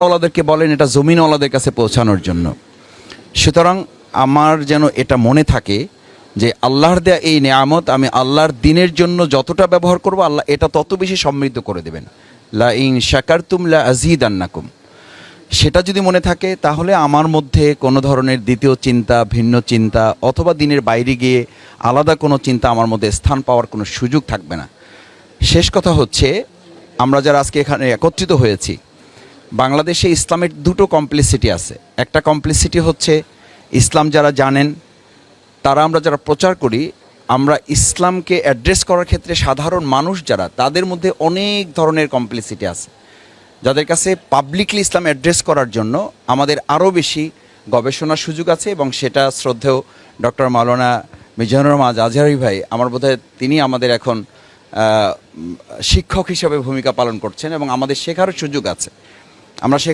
ওলাদেরকে বলেন এটা জমিনওয়ালাদের কাছে পৌঁছানোর জন্য। সুতরাং আমার যেন এটা মনে থাকে যে আল্লাহর দেয়া এই নেয়ামত আমি আল্লাহর দিনের জন্য যতটা ব্যবহার করব আল্লাহ এটা তত বেশি সমৃদ্ধ করে দেবেন। লা ইন শাকারতুম লা আযীদান্নাকুম। সেটা যদি মনে থাকে তাহলে আমার মধ্যে কোনো ধরনের দ্বিতীয় চিন্তা, ভিন্ন চিন্তা অথবা দিনের বাইরে গিয়ে আলাদা কোনো চিন্তা আমার মধ্যে স্থান পাওয়ার কোনো সুযোগ থাকবে না। শেষ কথা হচ্ছে, আমরা যারা আজকে এখানে একত্রিত হয়েছি, বাংলাদেশে ইসলামের দুটো কমপ্লিসিটি আছে। একটা কমপ্লিসিটি হচ্ছে ইসলাম যারা জানেন তারা, আমরা যারা প্রচার করি, আমরা ইসলামকে অ্যাড্রেস করার ক্ষেত্রে সাধারণ মানুষ যারা, তাদের মধ্যে অনেক ধরনের কমপ্লিসিটি আছে, যাদের কাছে পাবলিকলি ইসলাম অ্যাড্রেস করার জন্য আমাদের আরও বেশি গবেষণার সুযোগ আছে। এবং সেটা শ্রদ্ধেয় ডক্টর মাওলানা মিজানুর রহমান আজহারী ভাই, আমার বোধহয় তিনি আমাদের এখন শিক্ষক হিসাবে ভূমিকা পালন করছেন এবং আমাদের শেখারও সুযোগ আছে। আমরা